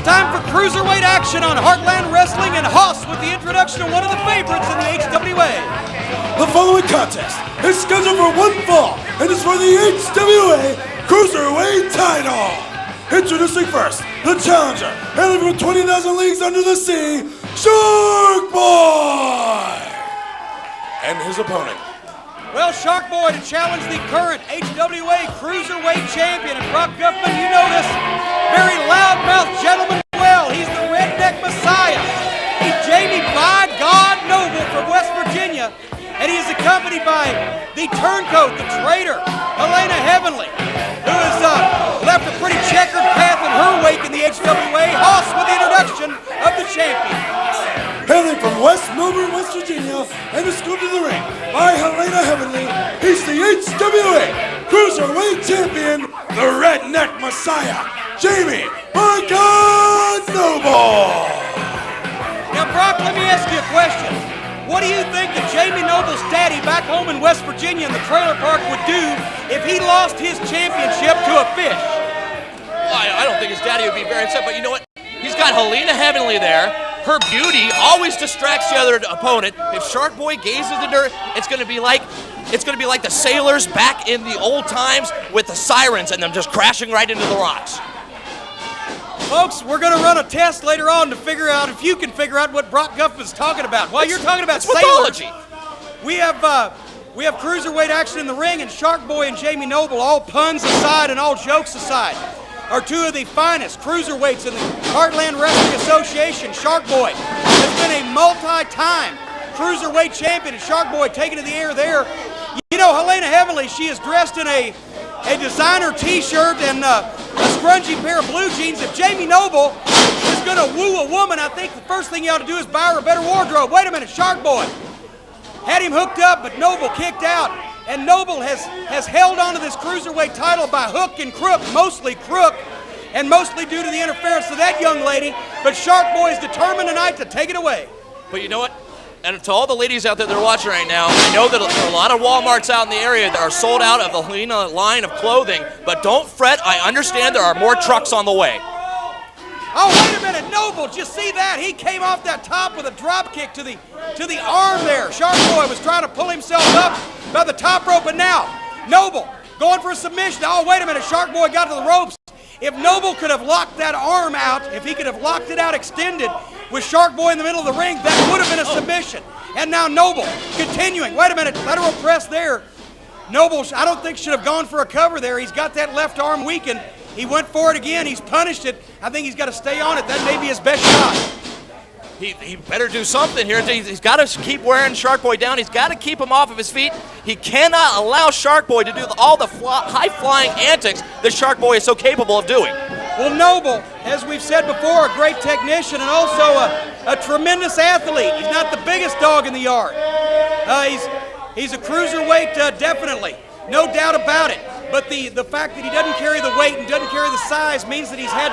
time for cruiserweight action on Heartland Wrestling, and Hoss with the introduction of one of the favorites in the HWA. The following contest is scheduled for one fall and is for the HWA Cruiserweight title. Introducing first, the challenger, hailing from 20,000 leagues under the sea, Shark Boy! And his opponent. Well, Shark Boy to challenge the current HWA Cruiserweight champion. And Brock Guffman, you know this very loudmouth gentleman well. He's the Redneck Messiah. He's Jamie by God Noble from West Virginia. And he is accompanied by the turncoat, the traitor, Helena Heavenly, who has left a pretty checkered path in her wake in the HWA. Hoss with the introduction of the champion. Hailing from West Melbourne, West Virginia, and escorted to the ring by Helena Heavenly, he's the HWA Cruiserweight Champion, the Redneck Messiah, Jamie by God Noble! Now, Brock, let me ask you a question. What do you think that Jamie Noble's daddy back home in West Virginia in the trailer park would do if he lost his championship to a fish? Well, I don't think his daddy would be very upset, but you know what? He's got Helena Heavenly there. Her beauty always distracts the other opponent. If Shark Boy gazes at her, it's gonna be like the sailors back in the old times with the sirens and them just crashing right into the rocks. Folks, we're going to run a test later on to figure out if you can figure out what Brock Guffman's talking about. While you're talking about sailors, mythology. We have cruiserweight action in the ring, and Shark Boy and Jamie Noble, all puns aside and all jokes aside, are two of the finest cruiserweights in the Heartland Wrestling Association. Shark Boy has been a multi-time cruiserweight champion, and Shark Boy taking to the air there. You know, Helena Heavenly, she is dressed in a designer t-shirt and a scrungy pair of blue jeans. If Jamie Noble is going to woo a woman, I think the first thing you ought to do is buy her a better wardrobe. Wait a minute, Shark Boy had him hooked up, but Noble kicked out. And Noble has held on to this cruiserweight title by hook and crook, and mostly due to the interference of that young lady. But Shark Boy is determined tonight to take it away. But you know what? And to all the ladies out there that are watching right now, I know that there are a lot of Walmarts out in the area that are sold out of the Helena line of clothing, but don't fret, I understand there are more trucks on the way. Oh, wait a minute, Noble, did you see that? He came off that top with a drop kick to the arm there. Shark Boy was trying to pull himself up by the top rope, and now Noble going for a submission. Oh, wait a minute, Shark Boy got to the ropes. If Noble could have locked that arm out, if he could have locked it out extended with Shark Boy in the middle of the ring, that would have been a submission. And now Noble continuing. Wait a minute, lateral press there. Noble, I don't think, should have gone for a cover there. He's got that left arm weakened. He went for it again. He's punished it. I think he's got to stay on it. That may be his best shot. He better do something here. He's got to keep wearing Shark Boy down. He's got to keep him off of his feet. He cannot allow Shark Boy to do all the high-flying antics that Shark Boy is so capable of doing. Well, Noble, as we've said before, a great technician and also a tremendous athlete. He's not the biggest dog in the yard. He's a cruiserweight, definitely. No doubt about it. But the fact that he doesn't carry the weight and doesn't carry the size means that he's had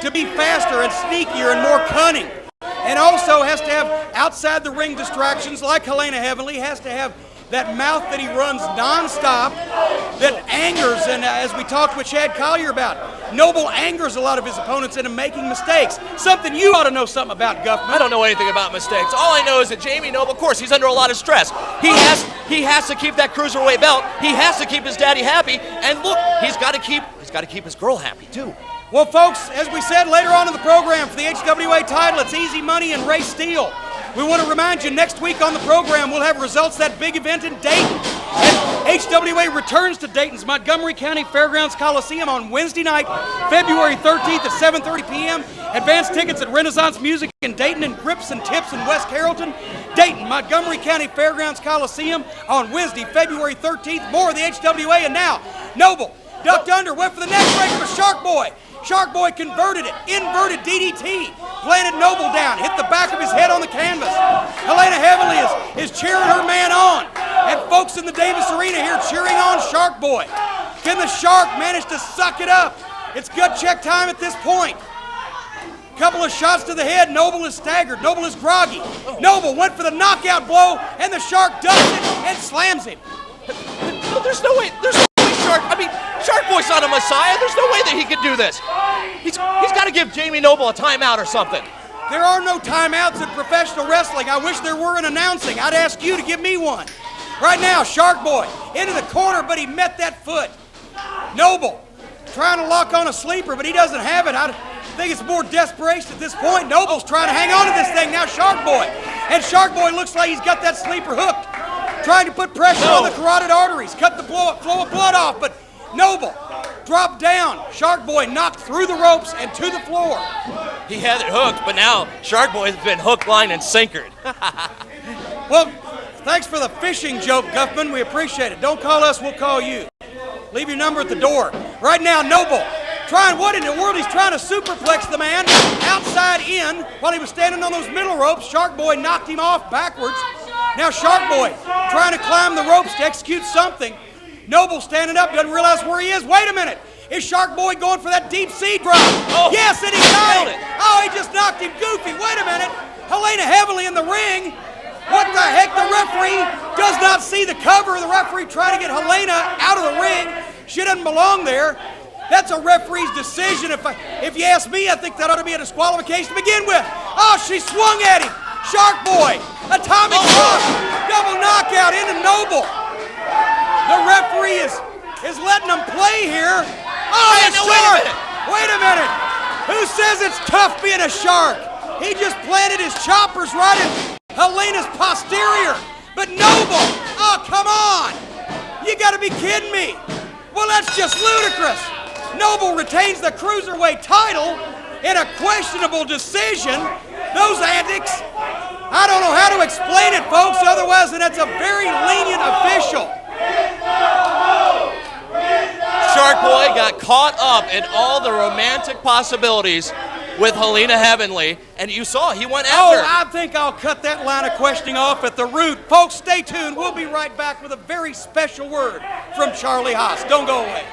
to be faster and sneakier and more cunning. And also has to have outside the ring distractions like Helena Heavenly, has to have that mouth that he runs nonstop that angers, and as we talked with Chad Collier about, Noble angers a lot of his opponents into making mistakes. Something you ought to know something about, Guffman. I don't know anything about mistakes. All I know is that Jamie Noble, of course, he's under a lot of stress. He has to keep that cruiserweight belt. He has to keep his daddy happy. And look, he's got to keep his girl happy too. Well, folks, as we said later on in the program, for the HWA title, it's Easy Money and Ray Steele. We want to remind you, next week on the program, we'll have results of that big event in Dayton. And HWA returns to Dayton's Montgomery County Fairgrounds Coliseum on Wednesday night, February 13th at 7:30 p.m. Advance tickets at Renaissance Music in Dayton and Grips and Tips in West Carrollton. Dayton, Montgomery County Fairgrounds Coliseum on Wednesday, February 13th. More of the HWA, and now, Noble ducked under, went for the neck breaker with Shark Boy. Shark Boy converted it, inverted DDT, planted Noble down, hit the back of his head on the canvas. Helena Heavenly is cheering her man on, and folks in the Davis Arena here cheering on Shark Boy. Can the Shark manage to suck it up? It's gut check time at this point. Couple of shots to the head, Noble is staggered, Noble is groggy. Noble went for the knockout blow, and the Shark ducks it and slams him. There's no way, Shark Boy's not a messiah. There's no way that he could do this. He's got to give Jamie Noble a timeout or something. There are no timeouts in professional wrestling. I wish there were in announcing. I'd ask you to give me one. Right now, Shark Boy into the corner, but he met that foot. Noble trying to lock on a sleeper, but he doesn't have it. I think it's more desperation at this point. Noble's trying to hang on to this thing. Now Shark Boy. And Shark Boy looks like he's got that sleeper hooked. Trying to put pressure on the carotid arteries. Cut the flow of blood off, but Noble dropped down. Shark Boy knocked through the ropes and to the floor. He had it hooked, but now Shark Boy has been hook, line, and sinkered. Well, thanks for the fishing joke, Guffman. We appreciate it. Don't call us, we'll call you. Leave your number at the door. Right now, Noble trying, what in the world? He's trying to superplex the man outside in while he was standing on those middle ropes. Shark Boy knocked him off backwards. Now Shark Boy trying to climb the ropes to execute something. Noble standing up, doesn't realize where he is. Wait a minute. Is Shark Boy going for that deep sea drop? Oh, yes, and he got nailed it. it. Oh, he just knocked him goofy. Wait a minute. Helena Heavily in the ring. What the heck? The referee does not see the cover. The referee trying to get Helena out of the ring. She doesn't belong there. That's a referee's decision. If you ask me, I think that ought to be a disqualification to begin with. Oh, she swung at him. Shark Boy, atomic drop, double knockout into Noble. The referee is letting them play here. Oh, Hey, it's no, Shark. wait a minute. Wait a minute. Who says it's tough being a shark? He just planted his choppers right in Helena's posterior. But Noble, oh, come on. You got to be kidding me. Well, that's just ludicrous. Noble retains the Cruiserweight title in a questionable decision. Those antics, I don't know how to explain it, folks, otherwise than it's a very lenient official. Shark Boy got caught up in all the romantic possibilities with Helena Heavenly, and you saw he went after her. I think I'll cut that line of questioning off at the root. Folks, stay tuned. We'll be right back with a very special word from Charlie Haas. Don't go away.